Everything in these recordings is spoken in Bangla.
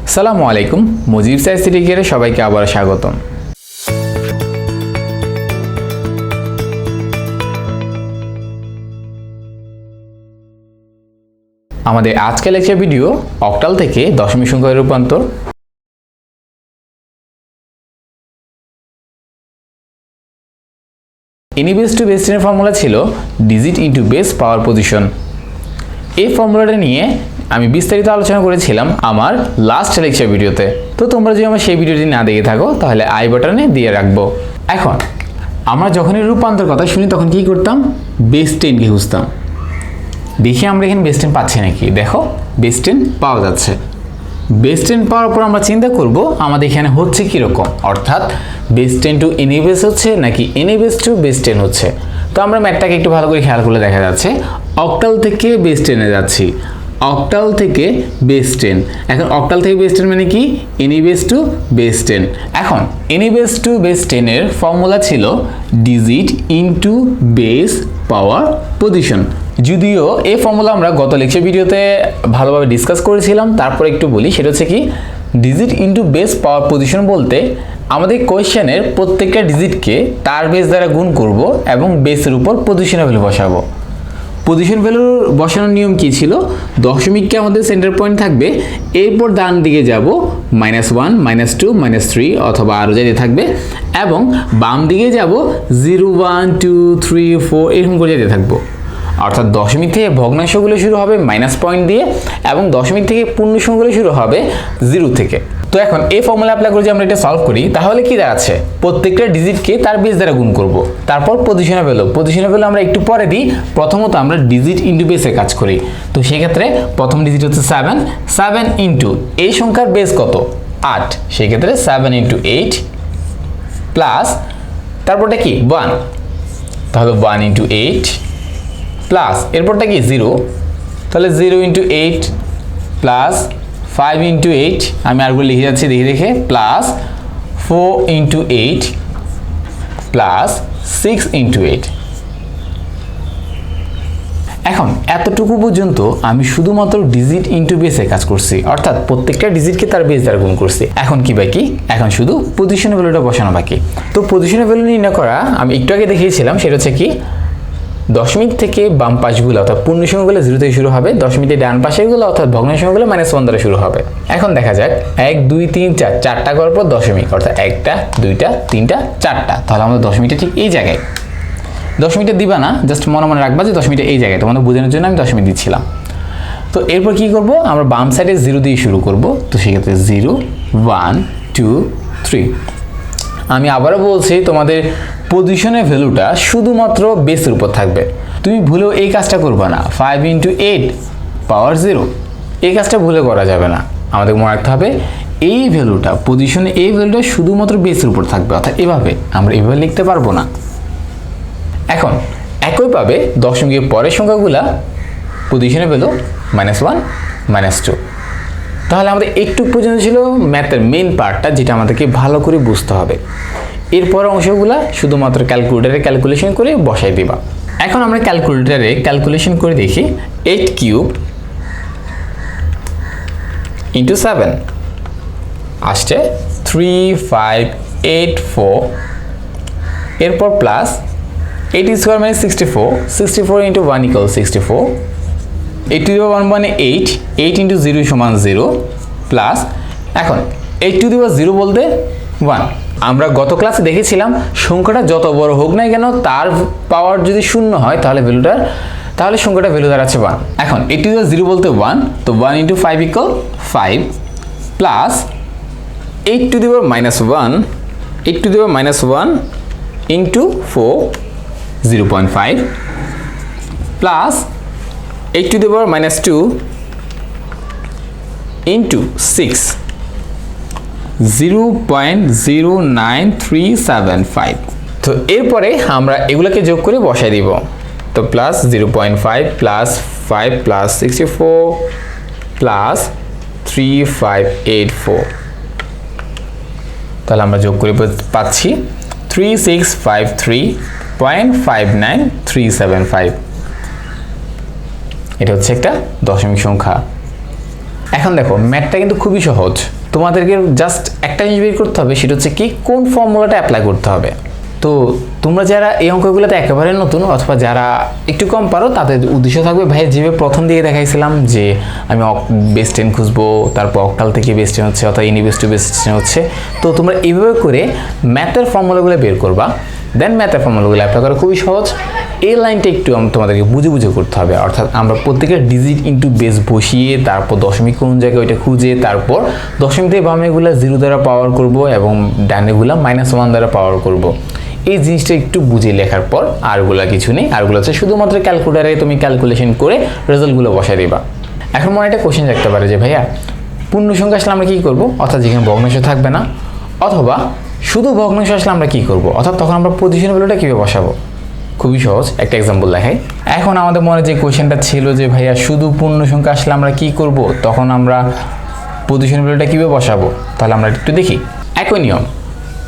আসসালামুআলাইকুম মুজিবসictcare সবাইকে আবার স্বাগতম। আমাদের আজকের লেকচার ভিডিও অক্টাল থেকে দশমিক সংখ্যার রূপান্তর। এনি বেস টু বেস 10 এর ফর্মুলা ছিল ডিজিট ইনটু বেস পাওয়ার পজিশন। এই ফর্মুলাটা নিয়ে আমি বিস্তারিত আলোচনা করেছিলাম আমার লাস্ট লেকচার ভিডিওতে। তো তোমরা যদি আমার সেই ভিডিওটি না দেখে থাকো তাহলে আই বাটনে দিয়ে রাখবো। এখন আমরা যখনই রূপান্তর কথা শুনি তখন কি করতাম? বেস 10 কে খুঁজতাম। দেখি আমরা এখানে বেস 10 পাচ্ছি নাকি। দেখো বেস 10 পাওয়া যাচ্ছে। বেস 10 পাওয়ার পর আমরা চিন্তা করব আমাদের এখানে হচ্ছে কীরকম, অর্থাৎ বেস 10 টু এনি বেস হচ্ছে নাকি এনি বেস টু বেস 10 হচ্ছে। তো আমরা ম্যাথটাকে একটু ভালো করে খেয়াল করলে দেখা যাচ্ছে অক্টাল থেকে বেস 10 এ যাচ্ছি। অক্টাল থেকে বেস 10, এখন অক্টাল থেকে বেস 10 মানে কি? Any base to base 10। এখন এনি বেস টু বেস 10 এর ফর্মুলা ছিল ডিজিট ইনটু বেস পাওয়ার পজিশন। যদিও এই ফর্মুলা আমরা গত লেকচার ভিডিওতে ভালোভাবে ডিসকাস করেছিলাম, তারপর একটু বলি। সেটা হচ্ছে কি, ডিজিট ইনটু বেস পাওয়ার পজিশন বলতে আমাদের কোয়েশ্চেনের প্রত্যেকটা ডিজিটকে তার বেস দ্বারা গুণ করব এবং বেসের উপর পজিশনের ভ্যালু বসাবো। পজিশন ভ্যালু বসানোর নিয়ম কি ছিল? দশমিককে আমাদের সেন্টার পয়েন্ট থাকবে, এরপর ডান দিকে যাব -1, -2, -3 অথবা আরও যেতে থাকবে, এবং বাম দিকে যাব 0, 1, 2, 3, 4 এরকম করে যেতে থাকবো। অর্থাৎ দশমিক থেকে ভগ্নাংশগুলো শুরু হবে মাইনাস পয়েন্ট দিয়ে এবং দশমিক থেকে পূর্ণসংখ্যাগুলো শুরু হবে 0 থেকে। তো এখন এই ফর্মুলা অ্যাপ্লাই করে যদি আমরা এটা সলভ করি তাহলে কি দাঁড়াচ্ছে? প্রত্যেকটা ডিজিটকে তার বেস দ্বারা গুণ করব, তারপর পজিশনের ভ্যালু আমরা একটু পরে দিই। প্রথমত আমরা ডিজিট ইনটু বেসে কাজ করি। তো সেক্ষেত্রে প্রথম ডিজিট হচ্ছে 7 ইনটু এই সংখ্যার বেস কত? 8। সেক্ষেত্রে 7 ইনটু 8 প্লাস তারপরটা কি 1, তাহলে 1 ইনটু 8 প্লাস এরপরটা কি 0, তাহলে 0 ইন্টু 8 প্লাস 5 ইন্টু 8, আমি আরগুলো লিখে যাচ্ছি দেখে, প্লাস 4 ইন্টু 8 প্লাস 6 ইন্টু 8। এখন এতটুকু পর্যন্ত আমি শুধুমাত্র ডিজিট ইনটু বেসে কাজ করছি, অর্থাৎ প্রত্যেকটা ডিজিটকে তার বেস দ্বারা গুণ করছি। এখন কি বাকি? এখন শুধু পজিশনের ভ্যালুটা বসানো বাকি। তো পজিশনের ভ্যালু নির্ণয় করা আমি একটু আগে দেখিয়েছিলাম। সেটা হচ্ছে কি, দশমিক থেকে বাম পাশগুলো অর্থাৎ পূর্ণসংখ্যাগুলো 0 থেকে শুরু হবে, দশমিক থেকে ডান পাশেগুলো অর্থাৎ ভগ্নাংশগুলো -1 দ্বারা শুরু হবে। এখন দেখা যাক 1, 2, 3, 4 চারটা করার পর দশমিক, অর্থাৎ 1টা 2টা 3টা 4টা, তাহলে আমাদের দশমিকটা ঠিক এই জায়গায়। দশমিকটা দিবা না, জাস্ট মনে মনে রাখবা যে দশমিকটা এই জায়গায়। তোমাদের বোঝানোর জন্য আমি দশমিক দিচ্ছিলাম। তো এরপর কি করব? আমরা বাম সাইডে 0 দিয়ে শুরু করব। তো সেক্ষেত্রে 0, 1, 2, 3। আমি আবারও বলছি, তোমাদের পজিশনের ভ্যালুটা শুধুমাত্র বেসের উপর থাকবে। তুমি ভুলেও এই কাজটা করবে না, 5 ইন্টু 8 পাওয়ার 0, এই কাজটা ভুলে করা যাবে না। আমাদের মনে রাখতে হবে এই ভ্যালুটা পজিশনে, এই ভ্যালুটা শুধুমাত্র বেসের উপর থাকবে, অর্থাৎ এভাবে আমরা এভাবে লিখতে পারবো না। এখন একইভাবে দশমিকের পরের সংখ্যাগুলা পজিশনের ভ্যালু -1, -2। তাহলে আমাদের একটু পর্যন্ত ছিল ম্যাথের মেইন পার্টটা, যেটা আমাদেরকে ভালো করে বুঝতে হবে। এরপর অংশগুলা শুধুমাত্র ক্যালকুলেটরে ক্যালকুলেশন করে বসাই দিবা। এখন আমরা ক্যালকুলেটরে ক্যালকুলেশন করে দেখি। 8 কিউব ইন্টু 7 আসছে 3584, এরপর প্লাস 8 স্কোয়ার মানে 64 ইন্টু 1 ইকুয়াল 64, 8 টু দি পাওয়ার 1 মানে 8 ইন্টু 0 সমান 0 প্লাস, এখন 8 টু দি পাওয়ার 0 বলতে 1। আমরা গত ক্লাসে দেখেছিলাম সংখ্যাটা যত বড় হোক না কেন তার পাওয়ার যদি 0 হয় তাহলে সংখ্যাটা ভ্যালু দাঁড়াচ্ছে 1। এখন 8 টু দি পাওয়ার 0 বলতে 1, তো 1 into 5 equal 5 plus 8 to the power -1 into 4 0.5 plus 8 to the power -2 into 6 0.09375। তো এরপরে আমরা এগুলোকে যোগ করে বসাই দিব। তো প্লাস 0.5 প্লাস 5 প্লাস 64 প্লাস 3584, তাহলে আমরা যোগ করে পাচ্ছি 3653.59375। এটা হচ্ছে একটা দশমিক সংখ্যা। এখন দেখো ম্যাথটা কিন্তু খুবই সহজ, তোমাদেরকে জাস্ট একটা জিনিস বের করতে হবে, সেটা হচ্ছে কি কোন ফর্মুলাটা অ্যাপ্লাই করতে হবে। তো তোমরা যারা এই অঙ্কগুলোতে একেবারে নতুন অথবা যারা একটু কম পারো তাদের উদ্দেশ্য থাকবে ভাই যেভাবে প্রথম দিকে দেখাইছিলাম যে আমি বেস 10 খুঁজবো, তারপর অক্টাল থেকে বেস 10 হচ্ছে অর্থাৎ ইউনিবেস টু বেস 10 হচ্ছে। তো তোমরা এইভাবে করে ম্যাথের ফর্মুলাগুলো বের করবা, দেন ম্যাথের ফর্মুলাগুলো অ্যাপ্লাই করা খুবই সহজ। এই লাইনটা একটু তোমাদেরকে বুঝে বুঝে করতে হবে, অর্থাৎ আমরা প্রত্যেকের ডিজিট ইন্টু বেস বসিয়ে তারপর দশমিক কোন জায়গায় ওইটা খুঁজে তারপর দশমিক থেকে বামেগুলো 0 দ্বারা পাওয়ার করব এবং ডানেগুলা -1 দ্বারা পাওয়ার করব। এই জিনিসটা একটু বুঝে লেখার পর আরগুলা কিছু নেই, আরগুলো হচ্ছে শুধুমাত্র ক্যালকুলেটারে তুমি ক্যালকুলেশন করে রেজাল্টগুলো বসাই দিবা। এখন মনে একটা কোশ্চেন থাকতে পারে যে ভাইয়া পূর্ণ সংখ্যা আসলে আমরা কী করবো, অর্থাৎ যেখানে ভগ্নাংশ থাকবে না, অথবা শুধু ভগ্নাংশ আসলে আমরা কী করবো, অর্থাৎ তখন আমরা পজিশন ভ্যালুটা কীভাবে বসাবো। খুবই সহজ, একটা এক্সাম্পল দেখাই। এখন আমাদের মনে যে কোশ্চেনটা ছিল যে ভাইয়া শুধু পূর্ণ সংখ্যা আসলে আমরা কী করব, তখন আমরা পজিশন ভ্যালুটা কীভাবে বসাবো, তাহলে আমরা একটু দেখি। একই নিয়ম,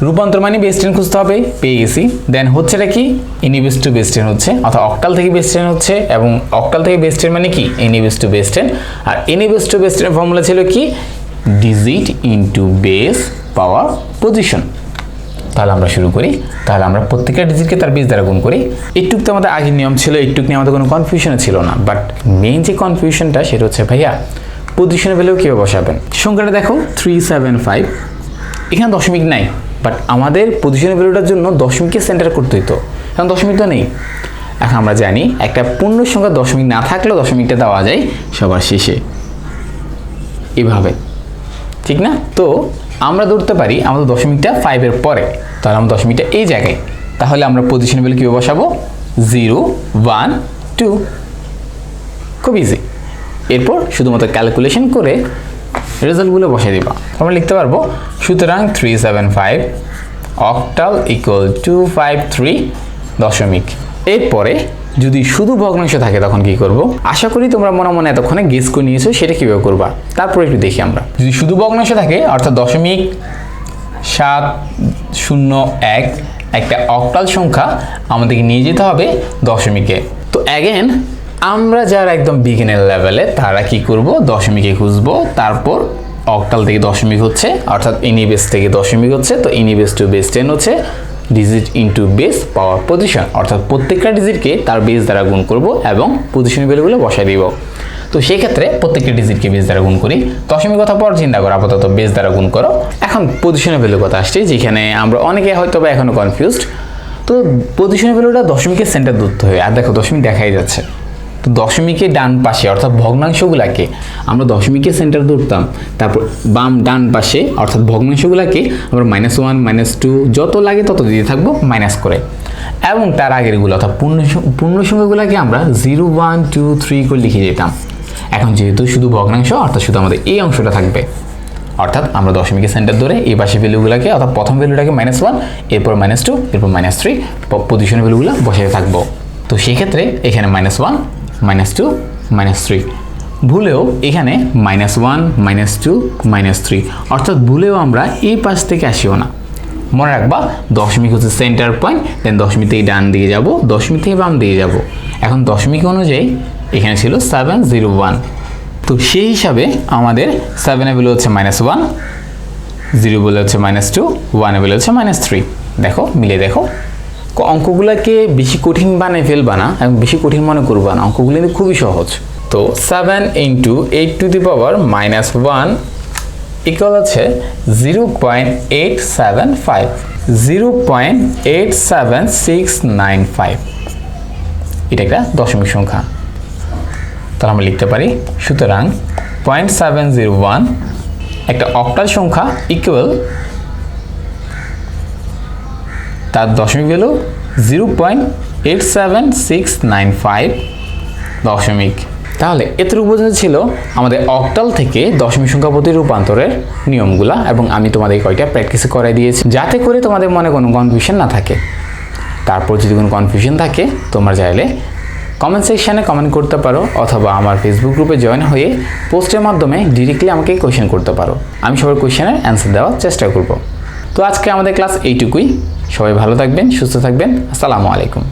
রূপান্তর মানে বেস 10 খুঁজতে হবে, পেয়ে গেছি। দেন হচ্ছেটা কি ইউনিবেস টু বেস 10 হচ্ছে, অর্থাৎ অক্টাল থেকে বেস 10 হচ্ছে, এবং অক্টাল থেকে বেস 10 মানে কি ইউনিবেস টু বেস 10। আর ইউনিবেস টু বেস 10 ফর্মুলা ছিল কি ডিজিট ইনটু বেস পাওয়ার পজিশন। তাহলে আমরা শুরু করি। তাহলে আমরা প্রত্যেকটা ডিজিটকে তার বেস দ্বারা গুণ করি। এইটুক তো আমাদের আগের নিয়ম ছিল, এইটুক নিয়ে আমাদের কোনো কনফিউশনও ছিল না, বাট মেইন যে কনফিউশনটা সেটা হচ্ছে ভাইয়া পজিশনের ভ্যালু কীভাবে বসাবেন। সংখ্যাটা দেখো 375, এখানে দশমিক নাই, বাট আমাদের পজিশনের ভ্যালুটার জন্য দশমিককে সেন্টার করতে হতো, এখন দশমিক তো নেই। এখন আমরা জানি একটা পূর্ণ সংখ্যা দশমিক না থাকলেও দশমিকটা দেওয়া যায় সবার শেষে, এভাবে, ঠিক না? তো আমরা ধরতে পারি আমাদের দশমিকটা 5-এর পরে, তাহলে আমরা দশমিকটা এই জায়গায়, তাহলে আমরা পজিশনের ভ্যালু কীভাবে বসাবো 0 1 2, খুব ইজি। এরপর শুধুমাত্র ক্যালকুলেশন করে রেজাল্টগুলো বসাই দিবা। আমরা লিখতে পারবো সুতরাং 375 অক্টাল ইকুয়াল 253 দশমিক। এরপরে যদি শুধু ভগ্নাংশ থাকে তখন কি করব, আশা করি তোমরা মনে মনে এতক্ষণে গেস করে নিয়েছো সেটা কীভাবে করবা। তারপর একটু দেখি আমরা, যদি শুধু ভগ্নাংশ থাকে অর্থাৎ 0.701 একটা অক্টাল সংখ্যা আমাদেরকে নিয়ে যেতে হবে দশমিকে। তো অ্যাগেন আমরা যারা একদম বিগিনার লেভেলে তারা কি করব, দশমিকে খুঁজবো, তারপর অক্টাল থেকে দশমিক হচ্ছে অর্থাৎ ইউনিবেস থেকে দশমিক হচ্ছে, তো ইউনিবেস টু বেস 10 হচ্ছে ডিজিট ইনটু বেস পাওয়ার পজিশন, অর্থাৎ প্রত্যেকটা ডিজিটকে তার বেস দ্বারা গুণ করব এবং পজিশনের ভ্যালুগুলো বসাই দিব। তো সেই ক্ষেত্রে প্রত্যেকটা ডিজিটকে বেস দ্বারা গুণ করি, দশমিক কথা পর চিন্তা করো, আপাতত বেস দ্বারা গুণ করো। এখন পজিশনের ভ্যালুর কথা আসছে, যেখানে আমরা অনেকে হয়তো বা এখনো কনফিউজড। তো পজিশনের ভ্যালুটা দশমিকের সেন্টার ধরতে হবে, আর দেখো দশমিক দেখাই যাচ্ছে। তো দশমিকের ডান পাশে অর্থাৎ ভগ্নাংশগুলোকে আমরা দশমিকের সেন্টার ধরতাম, তারপর বাম ডান পাশে অর্থাৎ ভগ্নাংশগুলোকে আমরা -1 -2 যত লাগে তত দিতে থাকবো মাইনাস করে, এবং তার আগেরগুলো অর্থাৎ পূর্ণ সংখ্যাগুলোকে আমরা 0 1 2 3 করে লিখে যেতাম। এখন যেহেতু শুধু ভগ্নাংশ অর্থাৎ শুধু আমাদের এই অংশটা থাকবে, অর্থাৎ আমরা দশমিকের সেন্টার ধরে এই পাশে ভ্যালুগুলোকে অর্থাৎ প্রথম ভ্যালুটাকে -1, এরপর -2, এরপর -3 পজিশনের ভ্যালুগুলো বসাতে থাকবো। তো সেক্ষেত্রে এখানে -1 -2 -3, ভুলেও এখানে -1 -2 -3, অর্থাৎ ভুলেও আমরা এই পাশ থেকে আসিও না। মনে রাখবা দশমিক হচ্ছে সেন্টার পয়েন্ট, দেন দশমিক থেকে ডান দিকে যাব, দশমিক থেকে বাম দিকে যাব। এখন দশমিক অনুযায়ী এখানে ছিল 701, তো সেই হিসাবে আমাদের 7 এর ভ্যালু হচ্ছে -1, 0 বলে হচ্ছে -2, 1 এর ভ্যালু হচ্ছে -3। দেখো মিলে দেখো, অঙ্কগুলোকে বেশি কঠিন বানিয়ে ফেলবা না এবং বেশি কঠিন মনে করবা না, অঙ্কগুলো কিন্তু খুবই সহজ। তো 7 × 8 টু দি পাওয়ার -1 ইকুয়াল হচ্ছে 0.875, 0.87695। এটা একটা দশমিক সংখ্যা, তাহলে আমরা লিখতে পারি সুতরাং 0.701 একটা অক্টাল সংখ্যা ইকুয়াল তার দশমিক ভ্যালু 0.87695 দশমিক। তাহলে এতটুকু পর্যন্ত ছিল আমাদের অক্টাল থেকে দশমিক সংখ্যা পদ্ধতি রূপান্তরের নিয়মগুলা, এবং আমি তোমাদের কয়টা প্র্যাকটিস করাই দিয়েছি যাতে করে তোমাদের মনে কোনো কনফিউশন না থাকে। তারপর যদি কোনো কনফিউশন থাকে তোমরা চাইলে কমেন্ট সেকশানে কমেন্ট করতে পারো, অথবা আমার ফেসবুক গ্রুপে জয়েন হয়ে পোস্টের মাধ্যমে ডিরেক্টলি আমাকে কোয়েশ্চেন করতে পারো, আমি সবার কোয়েশ্চেনের অ্যান্সার দেওয়ার চেষ্টা করব। তো আজকে আমাদের ক্লাস এইটুকুই, সবাই ভালো থাকবেন, সুস্থ থাকবেন, আসসালামু আলাইকুম।